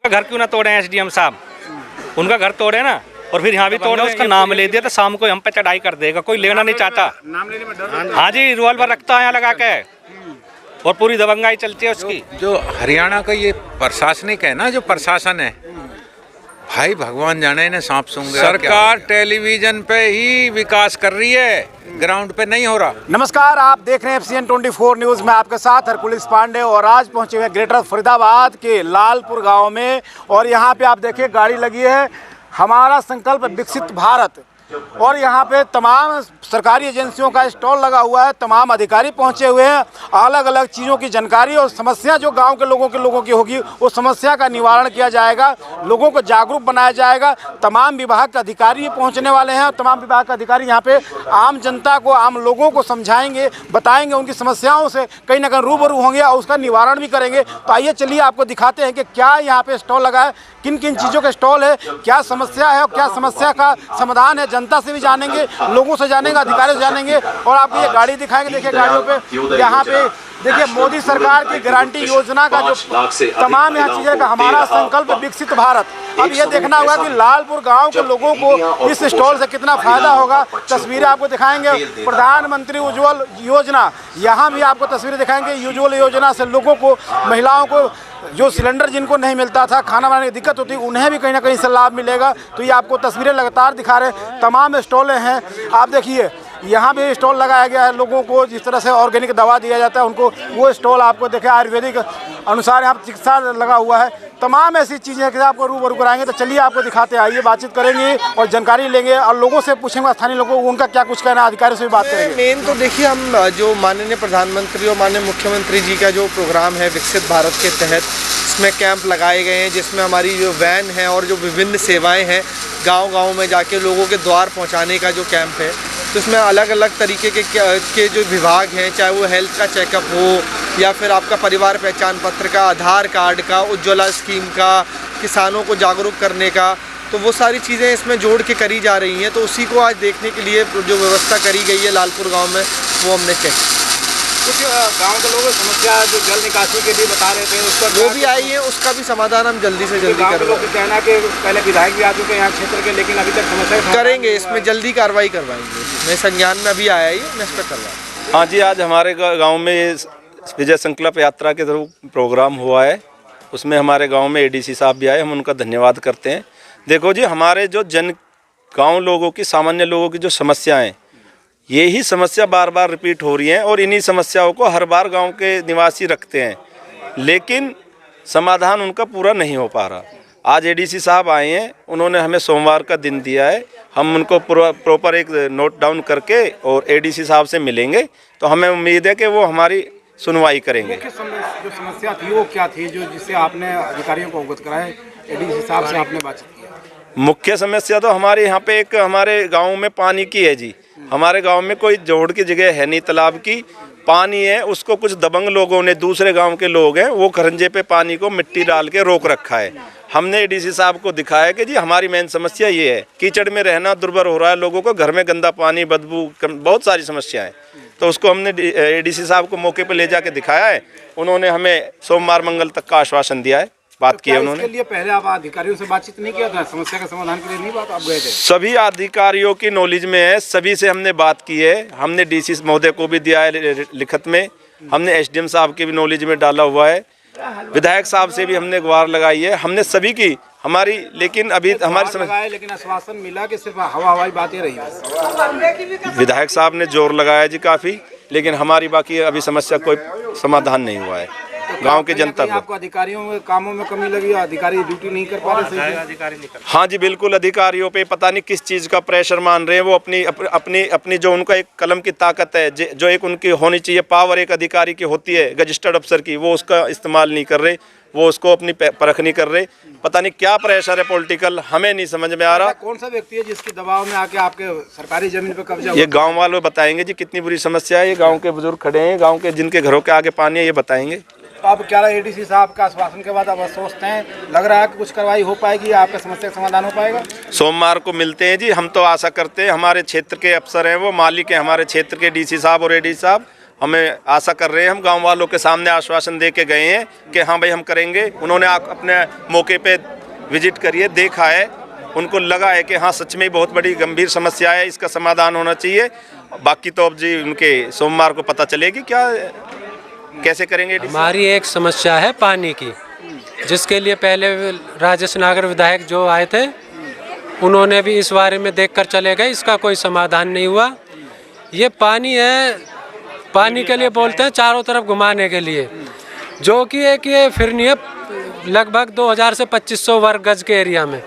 घर क्यों ना तोड़े एसडीएम साहब, उनका घर तोड़े ना, और फिर यहाँ भी तोड़े, उसका नाम ले दिया तो शाम को हम पे चढ़ाई कर देगा, कोई लेना नहीं चाहता। नाम लेने में डर। हाँ जी, रिवॉल्वर रखता है यहाँ लगा के, और पूरी दबंगाई चलती है उसकी। जो हरियाणा का ये प्रशासनिक है ना, जो प्रशासन है, भाई भगवान जाने इन्हें सांप सूंघ गया। सरकार टेलीविजन पे ही विकास कर रही है, ग्राउंड पे नहीं हो रहा। नमस्कार, आप देख रहे हैं FCN 24 न्यूज़ में आपके साथ हरकुलिस पांडे, और आज पहुंचे हुए ग्रेटर फरीदाबाद के लालपुर गांव में। और यहां पे आप देखिए गाड़ी लगी है हमारा संकल्प विकसित भारत, और यहाँ पे तमाम सरकारी एजेंसियों का स्टॉल लगा हुआ है, तमाम अधिकारी पहुँचे हुए हैं, अलग अलग चीज़ों की जानकारी और समस्या जो गांव के लोगों की होगी उस समस्या का निवारण किया जाएगा, लोगों को जागरूक बनाया जाएगा। तमाम विभाग के अधिकारी पहुँचने वाले हैं, और तमाम विभाग के अधिकारी यहाँ पे आम जनता को, आम लोगों को समझाएंगे, बताएंगे, उनकी समस्याओं से कहीं ना कहीं रूबरू होंगे और उसका निवारण भी करेंगे। तो आइए चलिए आपको दिखाते हैं कि क्या यहाँ पे स्टॉल लगा है, किन किन चीज़ों का स्टॉल है, क्या समस्या है और क्या समस्या का समाधान है। जनता से भी जानेंगे, लोगों से जानेंगे, अधिकारियों से जानेंगे, और आपको ये गाड़ी दिखाएंगे। देखिए गाड़ियों पे यहाँ पे देखिए मोदी सरकार की गारंटी योजना का जो तमाम यहाँ चीज़ें का हमारा संकल्प विकसित भारत। अब ये देखना होगा कि लालपुर गांव के लोगों को इस स्टॉल से कितना फायदा होगा। तस्वीरें आपको दिखाएंगे, प्रधानमंत्री उज्ज्वल योजना, यहाँ भी आपको तस्वीरें दिखाएंगे। उज्ज्वल योजना से लोगों को, महिलाओं को जो सिलेंडर जिनको नहीं मिलता था, खाना बनाने की दिक्कत होती, उन्हें भी कहीं ना कहीं से लाभ मिलेगा। तो ये आपको तस्वीरें लगातार दिखा रहे हैं, तमाम स्टॉलें हैं। आप देखिए यहाँ भी स्टॉल लगाया गया है, लोगों को जिस तरह से ऑर्गेनिक दवा दिया जाता है उनको, वो स्टॉल आपको देखे आयुर्वेदिक अनुसार यहाँ चिकित्सा लगा हुआ है। तमाम ऐसी चीज़ें कि आपको रूबरू कराएंगे। तो चलिए आपको दिखाते हैं, आइए बातचीत करेंगे और जानकारी लेंगे, और लोगों से पूछेंगे, स्थानीय लोगों को उनका क्या कुछ कहना है, अधिकारियों से भी बात करेंगे। मेन तो देखिए, हम जो माननीय प्रधानमंत्री और माननीय मुख्यमंत्री जी का जो प्रोग्राम है विकसित भारत के तहत, इसमें कैंप लगाए गए हैं, जिसमें हमारी जो वैन है और जो विभिन्न सेवाएं हैं गांव-गांव में जाके लोगों के द्वार पहुंचाने का जो कैंप है, तो इसमें अलग अलग तरीके के जो विभाग हैं, चाहे वो हेल्थ का चेकअप हो या फिर आपका परिवार पहचान पत्र का, आधार कार्ड का, उज्ज्वला स्कीम का, किसानों को जागरूक करने का, तो वो सारी चीज़ें इसमें जोड़ के करी जा रही हैं। तो उसी को आज देखने के लिए जो व्यवस्था करी गई है लालपुर गाँव में, वो हमने चेक। कुछ गांव के लोगों की समस्या जो जल निकासी के लिए बता रहे थे, उसका वो भी आई है, उसका भी समाधान हम जल्दी से जल्दी करेंगे। लोग कहना कि पहले विधायक भी आ चुके हैं यहाँ क्षेत्र के, लेकिन अभी तक समस्या करेंगे, इसमें जल्दी कार्रवाई करवाएंगे। मेरे संज्ञान में अभी आया ही, मैं इस पर करवाऊँ। हाँ जी, आज हमारे गांव में विजय संकल्प यात्रा के थ्रू प्रोग्राम हुआ है, उसमें हमारे गांव में ADC साहब भी आए, हम उनका धन्यवाद करते हैं। देखो जी, हमारे जो गांव लोगों की, सामान्य लोगों की जो समस्याएं, यही समस्या बार बार रिपीट हो रही हैं, और इन्हीं समस्याओं को हर बार गांव के निवासी रखते हैं, लेकिन समाधान उनका पूरा नहीं हो पा रहा। आज ADC साहब आए हैं, उन्होंने हमें सोमवार का दिन दिया है, हम उनको प्रॉपर एक नोट डाउन करके और ADC साहब से मिलेंगे, तो हमें उम्मीद है कि वो हमारी सुनवाई करेंगे। जो समस्या थी वो क्या थी, जो जिससे आपने अधिकारियों को अवगत कराया, ADC साहब से आपने बातचीत किया? मुख्य समस्या तो हमारे यहाँ पे एक हमारे गांव में पानी की है जी। हमारे गांव में कोई जोड़ की जगह है नहीं, तालाब की पानी है, उसको कुछ दबंग लोगों ने, दूसरे गांव के लोग हैं, वो खरंजे पे पानी को मिट्टी डाल के रोक रखा है। हमने ADC साहब को दिखाया कि जी हमारी मेन समस्या ये है, कीचड़ में रहना दुर्भर हो रहा है लोगों को, घर में गंदा पानी, बदबू, बहुत सारी समस्याएं। तो उसको हमने ADC साहब को मौके पर ले जाके दिखाया है। उन्होंने हमें सोमवार मंगल तक का आश्वासन दिया है, बात की है उन्होंने। इसके लिए पहले आप अधिकारियों से बातचीत नहीं किया था, समस्या का समाधान के लिए नहीं बात आप गए थे? सभी अधिकारियों की नॉलेज में है, सभी से हमने बात की है, हमने DC महोदय को भी दिया है लिखित में, हमने SDM साहब के भी नॉलेज में डाला हुआ है, विधायक साहब से भी हमने गुहार लगाई है, हमने सभी की हमारी, लेकिन अभी हमारी समस्या, लेकिन आश्वासन मिला कि सिर्फ हवाई बातें रही। विधायक साहब ने जोर लगाया जी काफ़ी, लेकिन हमारी बाकी अभी समस्या कोई समाधान नहीं हुआ है। गांव के जनता को, आपको अधिकारियों में कामों में कमी लगी, अधिकारी ड्यूटी नहीं कर पा रहे, अधिकारी नहीं कर। हाँ जी बिल्कुल, अधिकारियों पे पता नहीं किस चीज़ का प्रेशर मान रहे हैं, वो अपनी जो उनका एक कलम की ताकत है, जो एक उनकी होनी चाहिए पावर एक अधिकारी की होती है, रजिस्टर्ड अफसर की, वो उसका इस्तेमाल नहीं कर रहे, वो उसको अपनी परख नहीं कर रहे। पता नहीं क्या प्रेशर है पॉलिटिकल, हमें नहीं समझ में आ रहा। कौन सा व्यक्ति है जिसके दबाव में आके आपके सरकारी जमीन पे कब्जा? ये गांव वाले बताएंगे जी कितनी बुरी समस्या है। ये गांव के बुजुर्ग खड़े हैं, गांव के जिनके घरों के आगे पानी है, ये बताएंगे। तो अब क्या ADC साहब का आश्वासन के बाद अब सोचते हैं, लग रहा है कि कुछ कार्रवाई हो पाएगी, आपका समस्या का समाधान हो पाएगा? सोमवार को मिलते हैं जी, हम तो आशा करते हैं, हमारे क्षेत्र के अफसर हैं, वो मालिक हैं हमारे क्षेत्र के DC साहब और ADC साहब, हमें आशा कर रहे हैं, हम गांव वालों के सामने आश्वासन दे के गए हैं कि हाँ भाई हम करेंगे। उन्होंने अपने मौके पे विजिट करिए, देखा है, उनको लगा है कि हाँ सच में बहुत बड़ी गंभीर समस्या है, इसका समाधान होना चाहिए। बाकी तो अब जी उनके सोमवार को पता चलेगी क्या कैसे करेंगे। हमारी एक समस्या है पानी की, जिसके लिए पहले राजेश नागर विधायक जो आए थे उन्होंने भी इस बारे में देखकर चले गए, इसका कोई समाधान नहीं हुआ। ये पानी है, पानी के लिए बोलते हैं चारों तरफ घुमाने के लिए, जो कि एक ये फिरनी है लगभग 2000 से 2500 वर्ग गज के एरिया में,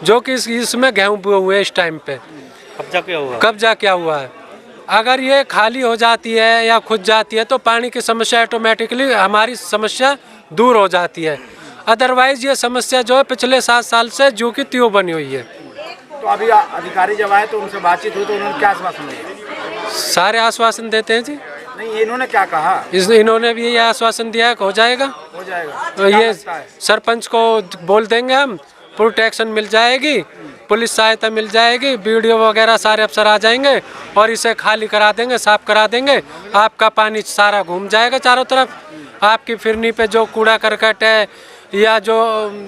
जो कि इसमें गेहूँ बोए हुए इस टाइम पे कब्जा क्या हुआ है। अगर ये खाली हो जाती है या खुद जाती है तो पानी की समस्या ऑटोमेटिकली हमारी समस्या दूर हो जाती है। अदरवाइज ये समस्या जो है पिछले 7 साल से जू की त्यों बनी हुई है। तो अभी अधिकारी जब आए तो उनसे बातचीत हुई तो उन्होंने क्या आश्वासन दिया? सारे आश्वासन देते हैं जी। नहीं, इन्होंने क्या कहा? इन्होंने भी ये आश्वासन दिया है कि हो जाएगा। तो ये सरपंच को बोल देंगे हम, प्रोटेक्शन मिल जाएगी, पुलिस सहायता मिल जाएगी, वीडियो वगैरह सारे अफसर आ जाएंगे और इसे खाली करा देंगे, साफ करा देंगे। आपका पानी सारा घूम जाएगा चारों तरफ। आपकी फिरनी पे जो कूड़ा करकट है या जो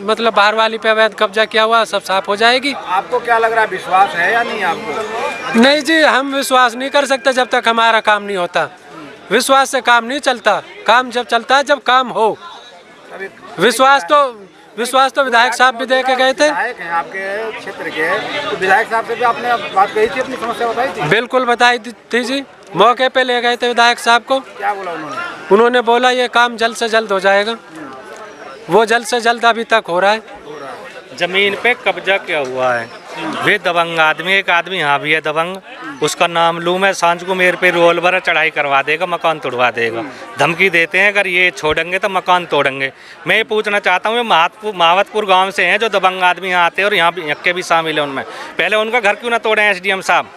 मतलब बाहर वाली पे अवैध कब्जा किया हुआ सब साफ हो जाएगी। आपको क्या लग रहा है, विश्वास है या नहीं आपको? नहीं जी, हम विश्वास नहीं कर सकते जब तक हमारा काम नहीं होता। विश्वास से काम नहीं चलता, काम जब चलता है जब काम हो। विश्वास तो विधायक साहब भी दे के गए थे। विधायक हैं आपके क्षेत्र के, तो विधायक साहब से भी आपने बात कही थी, अपनी समस्या बताई थी? बिल्कुल बताई थी जी, मौके पे ले गए थे विधायक साहब को। क्या बोला उन्होंने? उन्होंने बोला ये काम जल्द से जल्द हो जाएगा। वो जल्द से जल्द अभी तक हो रहा है। जमीन पे कब्जा क्या हुआ है, वे दबंग आदमी, एक आदमी यहाँ भी है दबंग, उसका नाम लूँ मैं, सांझ को मेरे पे रिवॉल्वर चढ़ाई करवा देगा, मकान तोड़वा देगा। धमकी देते हैं अगर ये छोड़ेंगे तो मकान तोड़ेंगे। मैं ये पूछना चाहता हूँ, ये मावतपुर गांव से हैं जो दबंग आदमी यहाँ आते हैं और यहाँ के भी शामिल है उनमें। पहले उनका घर क्यों ना तोड़े SDM साहब,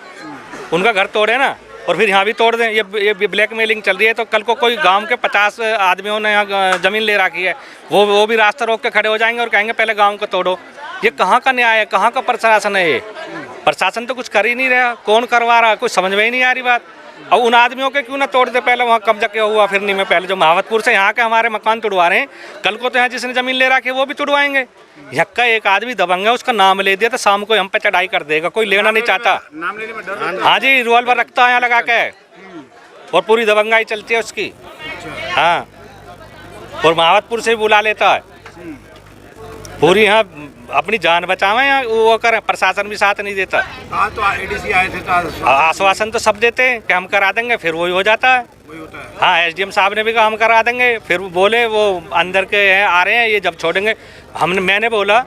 उनका घर तोड़े ना और फिर यहाँ भी तोड़ दें। ये ब्लैकमेलिंग चल रही है। तो कल को कोई गांव के 50 आदमियों ने यहाँ ज़मीन ले रखी है, वो भी रास्ता रोक के खड़े हो जाएंगे और कहेंगे पहले गांव को तोड़ो। ये कहाँ का न्याय है, कहाँ का प्रशासन है? ये प्रशासन तो कुछ कर ही नहीं रहा, कौन करवा रहा, कुछ समझ में ही नहीं आ रही बात। अब उन आदमियों के क्यों ना तोड़ दे, पहले वहाँ कब्जा क्या हुआ फिरनी में, पहले जो मावतपुर से यहाँ के हमारे मकान तुड़वा रहे हैं, कल को तो यहाँ जिसने ज़मीन ले रखी है वो भी तुड़वाएंगे। यक्का एक आदमी दबंग है, उसका नाम ले दिया तो शाम को हम पे चढ़ाई कर देगा, कोई लेना नहीं चाहता। नाम लेने में डर? हाँ जी, रिवॉल्वर रखता है यहाँ लगा के और पूरी दबंगाई चलती है उसकी। हाँ, और मावतपुर से भी बुला लेता है पूरी, यहाँ अपनी जान बचावे यहाँ वो करें, प्रशासन भी साथ नहीं देता। आज तो ADC आए थे तो आश्वासन तो सब देते हैं कि हम करा देंगे, फिर वही हो जाता है। हाँ, SDM साहब ने भी कहा हम करा देंगे, फिर बोले वो अंदर के हैं आ रहे हैं, ये जब छोड़ेंगे। मैंने बोला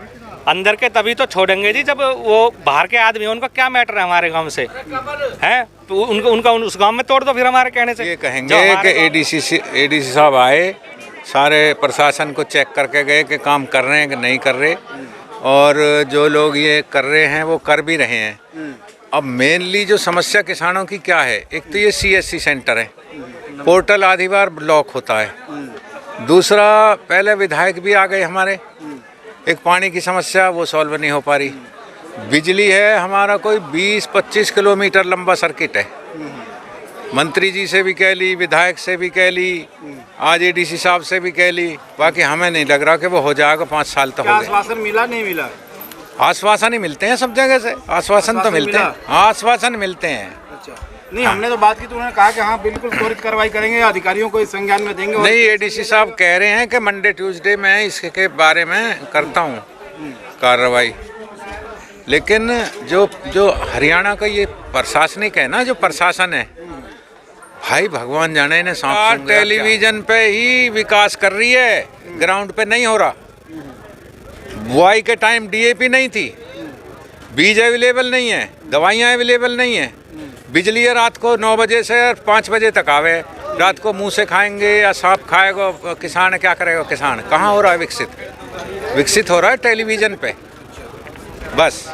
अंदर के तभी तो छोड़ेंगे जी जब वो बाहर के आदमी, उनका क्या मैटर है हमारे गांव से, हैं? तो उनका उस गांव में तोड़ दो फिर हमारे कहने से। ये कहेंगे कि ADC साहब आए, सारे प्रशासन को चेक करके गए कि काम कर रहे हैं कि नहीं कर रहे, और जो लोग ये कर रहे हैं वो कर भी रहे हैं। अब मेनली जो समस्या किसानों की क्या है, एक तो ये CSC सेंटर है, पोर्टल आधी बार ब्लॉक होता है। दूसरा, पहले विधायक भी आ गए हमारे, एक पानी की समस्या वो सॉल्व नहीं हो पा रही। बिजली है, हमारा कोई 20-25 किलोमीटर लंबा सर्किट है, मंत्री जी से भी कह ली, विधायक से भी कह ली, आज ADC साहब से भी कह ली, बाकी हमें नहीं लग रहा कि वो हो जाएगा। 5 साल तो हो गए। आश्वासन मिला नहीं मिला? आश्वासन ही मिलते हैं सब जगह से, आश्वासन तो मिलते हैं, आश्वासन मिलते हैं। अच्छा, नहीं हमने तो बात की तो उन्होंने कहा कि हाँ बिल्कुल त्वरित कार्रवाई करेंगे, अधिकारियों को इस संज्ञान में देंगे। नहीं, ADC साहब कह रहे हैं कि मंडे ट्यूसडे मैं इसके बारे में करता हूँ कार्रवाई, लेकिन जो हरियाणा का ये प्रशासनिक है ना, जो प्रशासन है, भाई भगवान जाने ने सांप टेलीविजन पे ही विकास कर रही है, ग्राउंड पे नहीं हो रहा। बुआई के टाइम DAP नहीं थी, बीज अवेलेबल नहीं है, दवाइयाँ अवेलेबल नहीं है, बिजली है रात को 9 बजे से 5 बजे तक आवे, रात को मुंह से खाएंगे या सांप खाएगा किसान, क्या करेगा किसान? कहाँ हो रहा है विकसित हो रहा है टेलीविज़न पे बस।